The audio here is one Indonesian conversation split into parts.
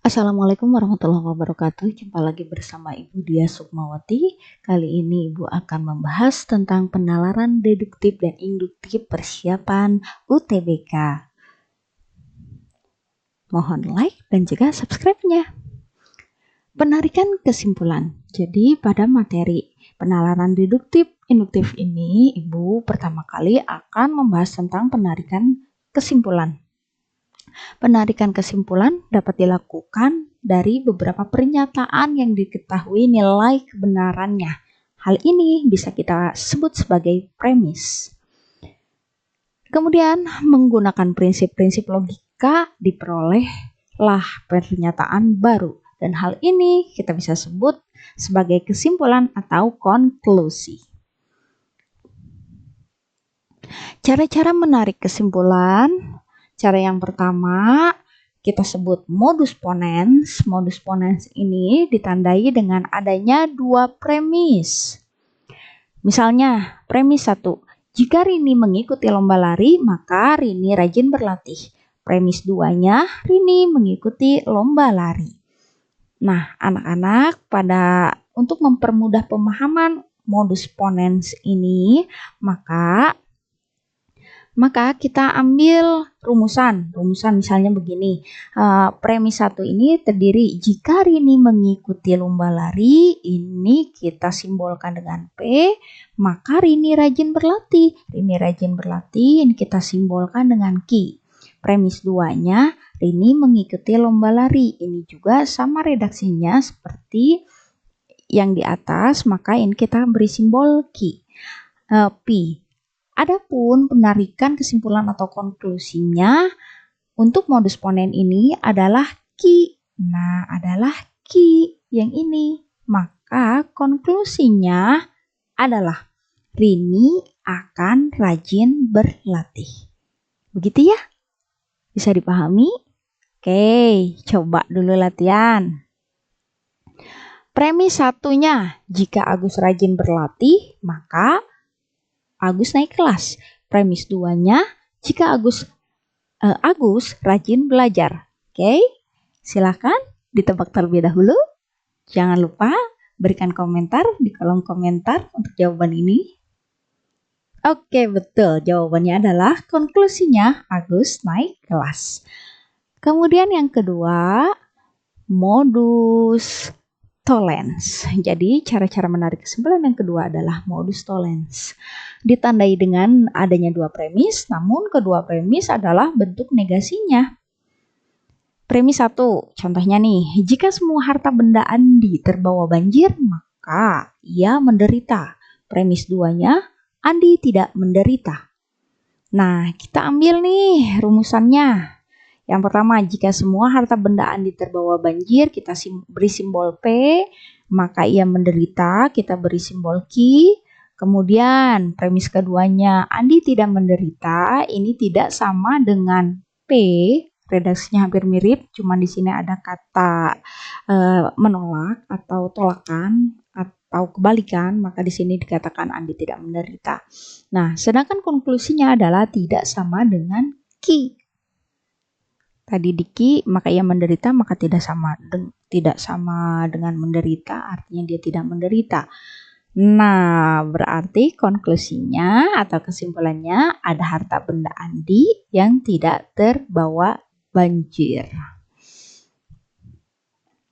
Assalamualaikum warahmatullahi wabarakatuh. Jumpa lagi bersama Ibu Dia Sukmawati. Kali ini Ibu akan membahas tentang penalaran deduktif dan induktif persiapan UTBK. Mohon like dan juga subscribe-nya. Penarikan kesimpulan. Jadi pada materi penalaran deduktif induktif ini, Ibu pertama kali akan membahas tentang penarikan kesimpulan. Penarikan kesimpulan dapat dilakukan dari beberapa pernyataan yang diketahui nilai kebenarannya. Hal ini bisa kita sebut sebagai premis. Kemudian menggunakan prinsip-prinsip logika diperolehlah pernyataan baru. Dan hal ini kita bisa sebut sebagai kesimpulan atau konklusi. Cara-cara menarik kesimpulan. Cara yang pertama kita sebut modus ponens. Modus ponens ini ditandai dengan adanya dua premis. Misalnya premis 1, jika Rini mengikuti lomba lari maka Rini rajin berlatih. Premis 2-nya Rini mengikuti lomba lari. Nah, anak-anak untuk mempermudah pemahaman modus ponens ini maka kita ambil rumusan misalnya begini. Premis 1 ini terdiri jika Rini mengikuti lomba lari, ini kita simbolkan dengan P, maka Rini rajin berlatih. Rini rajin berlatih ini kita simbolkan dengan Q. Premis 2-nya Rini mengikuti lomba lari, ini juga sama redaksinya seperti yang di atas, maka ini kita beri simbol Q. P. Adapun penarikan kesimpulan atau konklusinya untuk modus ponen ini adalah Q. Nah, adalah Q yang ini. Maka konklusinya adalah Rini akan rajin berlatih. Begitu ya? Bisa dipahami? Oke, coba dulu latihan. Premis 1-nya, jika Agus rajin berlatih, maka Agus naik kelas. Premis 2-nya, jika Agus rajin belajar. Oke, silakan ditebak terlebih dahulu. Jangan lupa berikan komentar di kolom komentar untuk jawaban ini. Oke, betul. Jawabannya adalah konklusinya Agus naik kelas. Kemudian yang kedua, modus tollens. Jadi cara-cara menarik kesimpulan yang kedua adalah modus tollens. Ditandai dengan adanya dua premis, namun kedua premis adalah bentuk negasinya. Premis 1, contohnya nih, jika semua harta benda Andi terbawa banjir, maka ia menderita. Premis 2-nya, Andi tidak menderita. Nah, kita ambil nih rumusannya. Yang pertama, jika semua harta benda Andi terbawa banjir, kita beri simbol P, maka ia menderita, kita beri simbol Q. Kemudian, premis keduanya, Andi tidak menderita, ini tidak sama dengan P, redaksinya hampir mirip, cuma di sini ada kata menolak atau tolakan atau kebalikan, maka di sini dikatakan Andi tidak menderita. Nah, sedangkan konklusinya adalah tidak sama dengan Q. Tadi di Q, maka ia menderita, maka tidak sama dengan menderita, artinya dia tidak menderita. Nah, berarti konklusinya atau kesimpulannya ada harta benda Andi yang tidak terbawa banjir.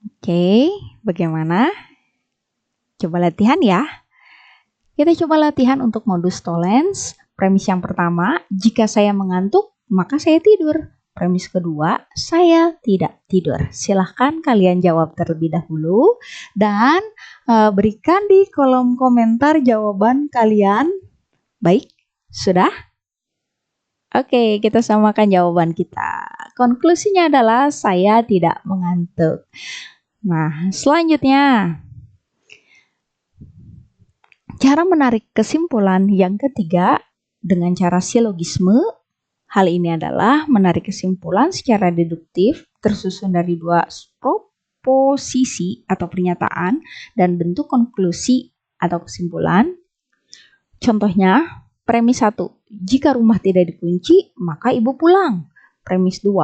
Oke, bagaimana? Coba latihan ya. Kita coba latihan untuk modus tollens. Premis yang pertama, jika saya mengantuk, maka saya tidur. Premis kedua, saya tidak tidur. Silahkan kalian jawab terlebih dahulu dan berikan di kolom komentar jawaban kalian. Baik, sudah? Oke, kita samakan jawaban kita. Konklusinya adalah saya tidak mengantuk. Nah, selanjutnya, cara menarik kesimpulan yang ketiga dengan cara silogisme. Hal ini adalah menarik kesimpulan secara deduktif tersusun dari dua proposisi atau pernyataan dan bentuk konklusi atau kesimpulan. Contohnya, premis 1, jika rumah tidak dikunci, maka ibu pulang. Premis 2,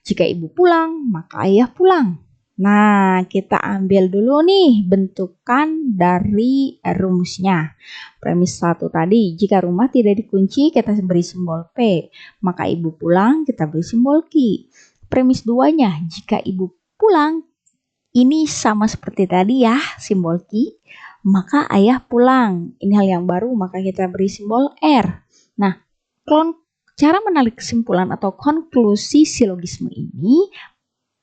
jika ibu pulang, maka ayah pulang. Nah, kita ambil dulu nih bentukan dari rumusnya. Premis 1 tadi, jika rumah tidak dikunci, kita beri simbol P. Maka ibu pulang, kita beri simbol Q. Premis 2-nya, jika ibu pulang, ini sama seperti tadi ya, simbol Q. Maka ayah pulang. Ini hal yang baru, maka kita beri simbol R. Nah, cara menarik kesimpulan atau konklusi silogisme ini,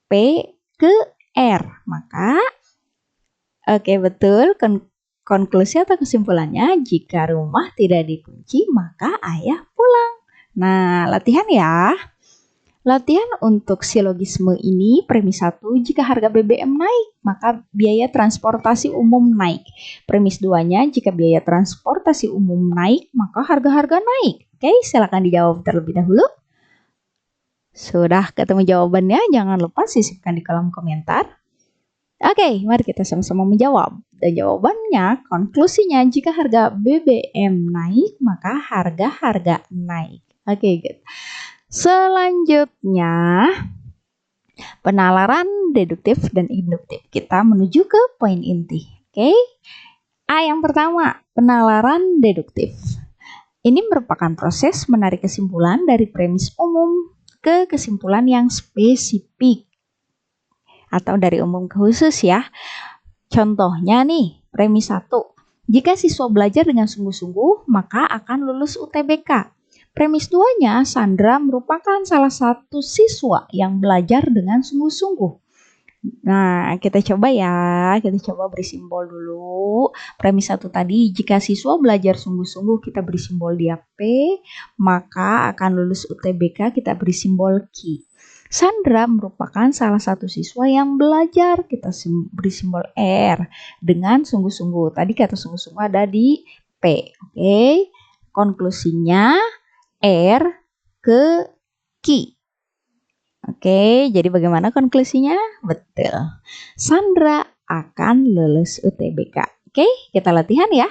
P ke R. Maka, oke betul, konklusi atau kesimpulannya, jika rumah tidak dikunci, maka ayah pulang. Nah, latihan ya. Latihan untuk silogisme ini, premis 1, jika harga BBM naik, maka biaya transportasi umum naik. Premis 2-nya, jika biaya transportasi umum naik, maka harga-harga naik. Oke, silakan dijawab terlebih dahulu. Sudah ketemu jawabannya? Jangan lupa sisipkan di kolom komentar. Oke, mari kita sama-sama menjawab. Dan jawabannya, konklusinya, jika harga BBM naik, maka harga-harga naik. Oke, good. Selanjutnya, penalaran deduktif dan induktif. Kita menuju ke poin inti. Oke. A yang pertama, penalaran deduktif. Ini merupakan proses menarik kesimpulan dari premis umum ke kesimpulan yang spesifik atau dari umum ke khusus ya. Contohnya nih, premis 1. Jika siswa belajar dengan sungguh-sungguh, maka akan lulus UTBK. Premis 2-nya, Sandra merupakan salah satu siswa yang belajar dengan sungguh-sungguh. Nah, kita coba ya. Kita coba beri simbol dulu. Premis 1 tadi, jika siswa belajar sungguh-sungguh, kita beri simbol dia P, maka akan lulus UTBK, kita beri simbol Q. Sandra merupakan salah satu siswa yang belajar, kita beri simbol R dengan sungguh-sungguh. Tadi kata sungguh-sungguh ada di P. Oke. Konklusinya R ke Q. Oke, jadi bagaimana konklusinya? Betul. Sandra akan lulus UTBK. Oke, kita latihan ya.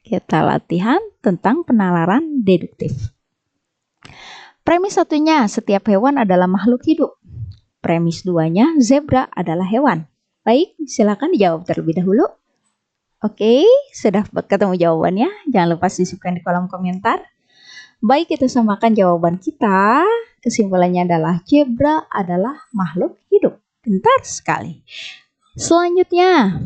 Kita latihan tentang penalaran deduktif. Premis 1-nya, setiap hewan adalah makhluk hidup. Premis 2-nya, zebra adalah hewan. Baik, silakan dijawab terlebih dahulu. Oke, sudah ketemu jawabannya. Jangan lupa sisipkan di kolom komentar. Baik, kita samakan jawaban kita. Kesimpulannya adalah zebra adalah makhluk hidup. Pintar sekali. Selanjutnya,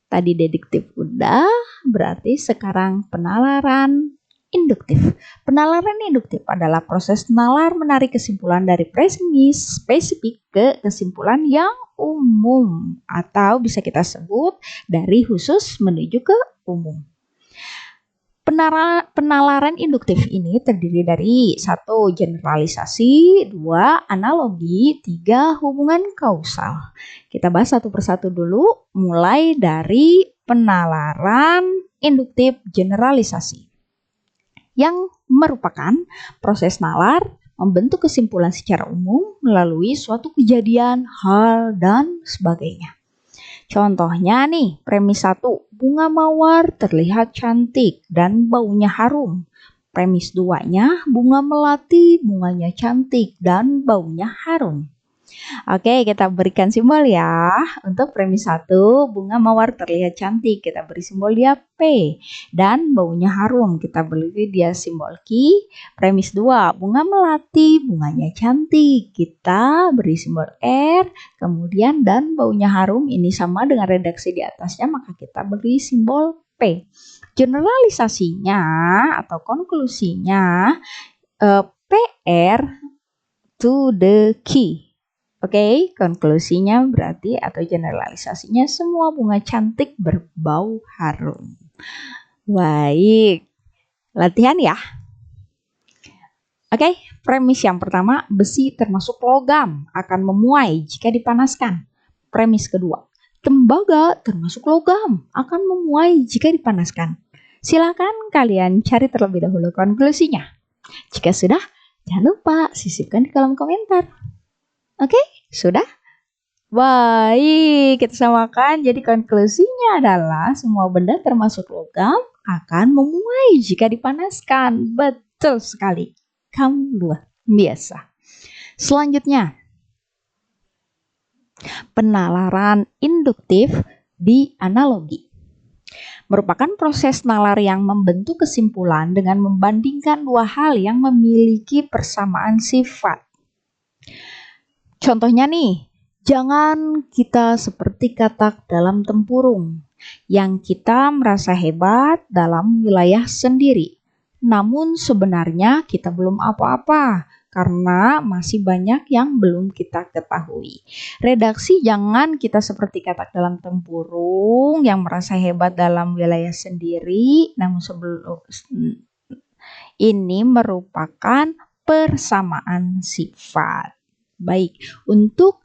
tadi deduktif udah, berarti sekarang penalaran induktif. Penalaran induktif adalah proses nalar menarik kesimpulan dari premis spesifik ke kesimpulan yang umum, atau bisa kita sebut dari khusus menuju ke umum. Penalaran induktif ini terdiri dari 1. Generalisasi, 2. Analogi, 3. Hubungan kausal. Kita bahas satu persatu dulu, mulai dari penalaran induktif generalisasi, yang merupakan proses nalar membentuk kesimpulan secara umum melalui suatu kejadian, hal, dan sebagainya. Contohnya nih, premis 1, bunga mawar terlihat cantik dan baunya harum. Premis 2-nya, bunga melati, bunganya cantik dan baunya harum. Oke, kita berikan simbol ya. Untuk premis 1, bunga mawar terlihat cantik, kita beri simbol dia P. Dan baunya harum, kita beri dia simbol Q. Premis 2, bunga melati, bunganya cantik, kita beri simbol R. Kemudian dan baunya harum ini sama dengan redaksi di atasnya, maka kita beri simbol P. Generalisasinya atau konklusinya PR to the Q. Oke, konklusinya berarti atau generalisasinya semua bunga cantik berbau harum. Baik, latihan ya. Oke, premis yang pertama, besi termasuk logam akan memuai jika dipanaskan. Premis kedua, tembaga termasuk logam akan memuai jika dipanaskan. Silakan kalian cari terlebih dahulu konklusinya. Jika sudah, jangan lupa sisipkan di kolom komentar. Oke, sudah? Baik, kita samakan. Jadi konklusinya adalah semua benda termasuk logam akan memuai jika dipanaskan. Betul sekali. Kamu luar biasa. Selanjutnya, Penalaran induktif di analogi merupakan proses nalar yang membentuk kesimpulan dengan membandingkan dua hal yang memiliki persamaan sifat. Contohnya nih, jangan kita seperti katak dalam tempurung, yang kita merasa hebat dalam wilayah sendiri. Namun sebenarnya kita belum apa-apa, karena masih banyak yang belum kita ketahui. Redaksi jangan kita seperti katak dalam tempurung yang merasa hebat dalam wilayah sendiri, namun sebelum ini merupakan persamaan sifat. Baik, untuk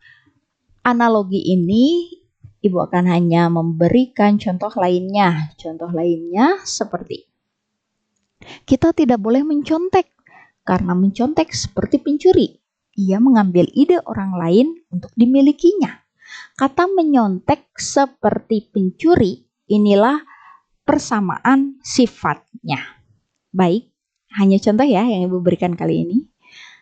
analogi ini Ibu akan hanya memberikan contoh lainnya. Contoh lainnya seperti kita tidak boleh mencontek karena mencontek seperti pencuri. Ia mengambil ide orang lain untuk dimilikinya. Kata menyontek seperti pencuri, inilah persamaan sifatnya. Baik, hanya contoh ya yang Ibu berikan kali ini.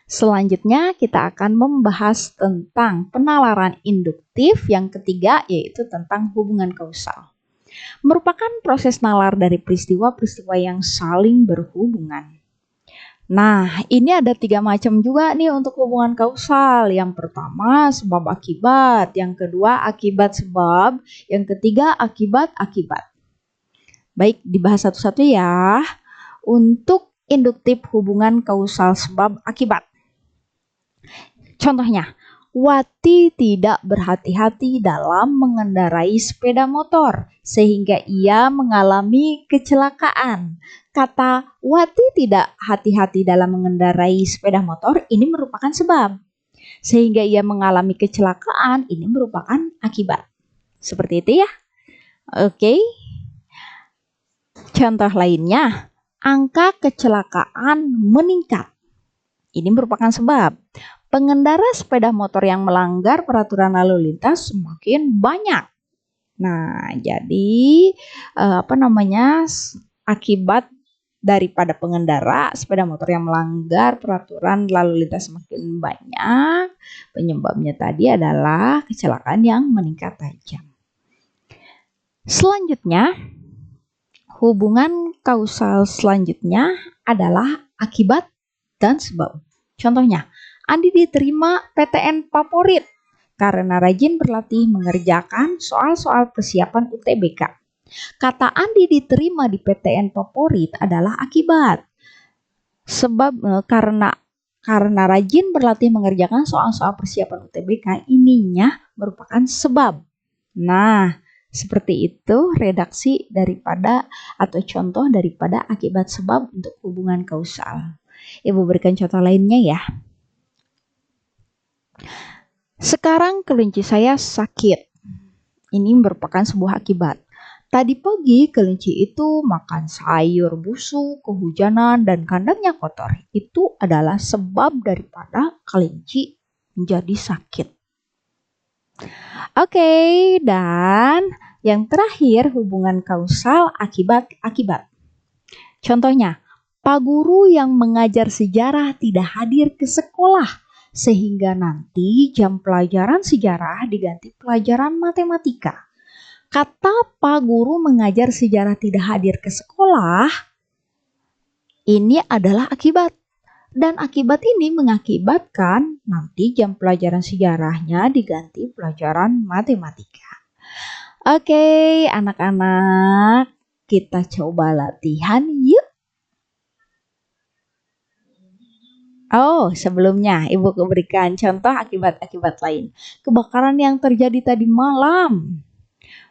Selanjutnya kita akan membahas tentang penalaran induktif yang ketiga, yaitu tentang hubungan kausal. Merupakan proses nalar dari peristiwa-peristiwa yang saling berhubungan. Nah, ini ada 3 macam juga nih untuk hubungan kausal. Yang pertama sebab akibat, yang kedua akibat sebab, yang ketiga akibat-akibat. Baik, dibahas satu-satu ya. Untuk induktif hubungan kausal sebab akibat. Contohnya, Wati tidak berhati-hati dalam mengendarai sepeda motor sehingga ia mengalami kecelakaan. Kata Wati tidak hati-hati dalam mengendarai sepeda motor ini merupakan sebab. Sehingga ia mengalami kecelakaan ini merupakan akibat. Seperti itu ya. Oke. Contoh lainnya, angka kecelakaan meningkat. Ini merupakan sebab. Pengendara sepeda motor yang melanggar peraturan lalu lintas semakin banyak. Nah, jadi akibat daripada pengendara sepeda motor yang melanggar peraturan lalu lintas semakin banyak, penyebabnya tadi adalah kecelakaan yang meningkat tajam. Selanjutnya, hubungan kausal selanjutnya adalah akibat dan sebab. Contohnya, Andi diterima PTN favorit karena rajin berlatih mengerjakan soal-soal persiapan UTBK. Kata Andi diterima di PTN favorit adalah akibat. Sebab karena rajin berlatih mengerjakan soal-soal persiapan UTBK, ininya merupakan sebab. Nah, seperti itu redaksi daripada atau contoh daripada akibat sebab untuk hubungan kausal. Ibu berikan contoh lainnya ya. Sekarang kelinci saya sakit. Ini merupakan sebuah akibat. Tadi pagi kelinci itu makan sayur busuk, kehujanan, dan kandangnya kotor. Itu adalah sebab daripada kelinci menjadi sakit. Oke, dan yang terakhir hubungan kausal akibat-akibat. Contohnya, Pak Guru yang mengajar sejarah tidak hadir ke sekolah sehingga nanti jam pelajaran sejarah diganti pelajaran matematika. Kata Pak Guru mengajar sejarah tidak hadir ke sekolah, ini adalah akibat. Dan akibat ini mengakibatkan nanti jam pelajaran sejarahnya diganti pelajaran matematika. Oke, anak-anak, kita coba latihan yuk. Oh, sebelumnya Ibu berikan contoh akibat-akibat lain. Kebakaran yang terjadi tadi malam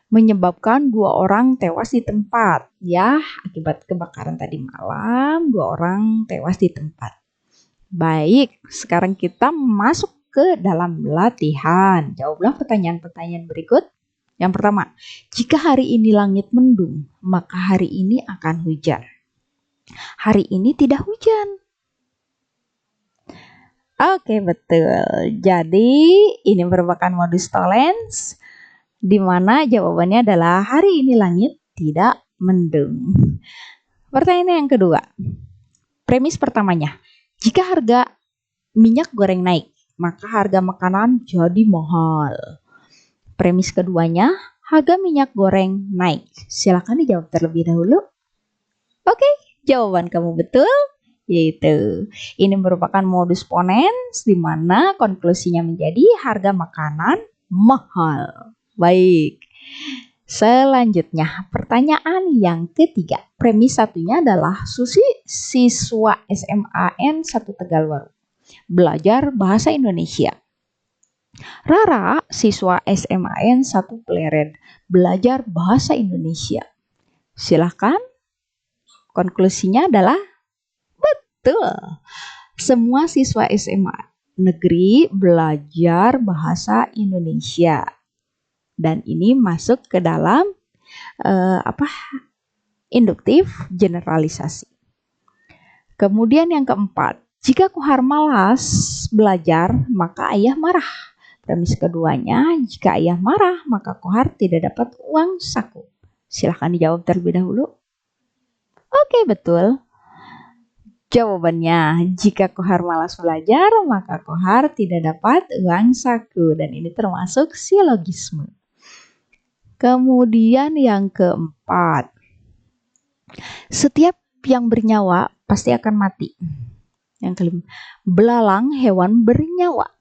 menyebabkan 2 orang tewas di tempat. Ya, akibat kebakaran tadi malam, 2 orang tewas di tempat. Baik, sekarang kita masuk ke dalam latihan. Jawablah pertanyaan-pertanyaan berikut. Yang pertama, jika hari ini langit mendung, maka hari ini akan hujan. Hari ini tidak hujan. Oke, betul. Jadi, ini merupakan modus tollens, di mana jawabannya adalah hari ini langit tidak mendung. Pertanyaan yang kedua, premis pertamanya, jika harga minyak goreng naik, maka harga makanan jadi mahal. Premis keduanya, harga minyak goreng naik. Silakan dijawab terlebih dahulu. Oke, jawaban kamu betul. Yaitu ini merupakan modus ponens di mana konklusinya menjadi harga makanan mahal. Baik. Selanjutnya, pertanyaan yang ketiga. Premis satunya adalah Susi, siswa SMAN 1 Tegalwaru, belajar bahasa Indonesia. Rara, siswa SMAN 1 Pleret, belajar bahasa Indonesia. Silahkan. Konklusinya adalah betul. Semua siswa SMA negeri belajar bahasa Indonesia. Dan ini masuk ke dalam induktif generalisasi. Kemudian yang keempat, jika Kohar malas belajar, maka ayah marah. Premis keduanya, jika ayah marah, maka Kohar tidak dapat uang saku. Silahkan dijawab terlebih dahulu. Oke, betul. Jawabannya, jika Kohar malas belajar, maka Kohar tidak dapat uang saku. Dan ini termasuk silogisme. Kemudian yang keempat, setiap yang bernyawa pasti akan mati. Yang kelima, belalang hewan bernyawa.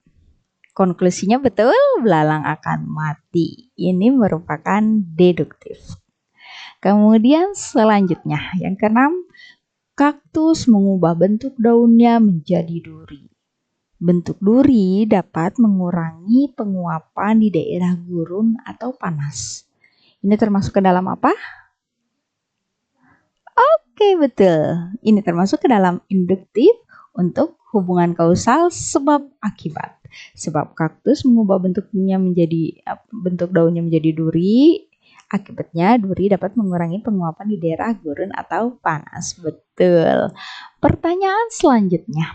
Konklusinya betul, belalang akan mati. Ini merupakan deduktif. Kemudian selanjutnya, yang keenam, kaktus mengubah bentuk daunnya menjadi duri. Bentuk duri dapat mengurangi penguapan di daerah gurun atau panas. Ini termasuk ke dalam apa? Oke, betul. Ini termasuk ke dalam induktif untuk hubungan kausal sebab akibat. Sebab kaktus mengubah bentuk daunnya menjadi duri. Akibatnya, duri dapat mengurangi penguapan di daerah gurun atau panas. Betul. Pertanyaan selanjutnya.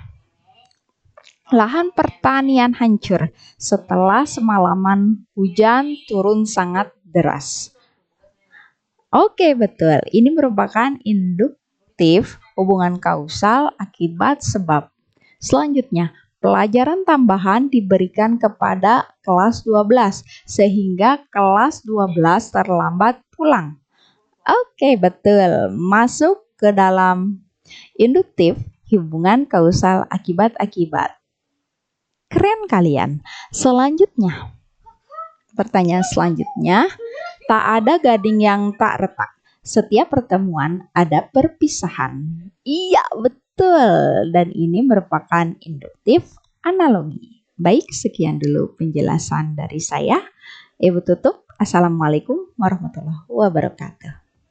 Lahan pertanian hancur setelah semalaman hujan turun sangat deras. Oke, betul. Ini merupakan induktif hubungan kausal akibat sebab. Selanjutnya, pelajaran tambahan diberikan kepada kelas 12 sehingga kelas 12 terlambat pulang. Oke, betul. Masuk ke dalam induktif hubungan kausal akibat-akibat. Keren kalian. Selanjutnya, pertanyaan selanjutnya, tak ada gading yang tak retak. Setiap pertemuan ada perpisahan. Iya, betul. Dan ini merupakan induktif analogi. Baik, sekian dulu penjelasan dari saya. Ibu tutup. Assalamualaikum warahmatullahi wabarakatuh.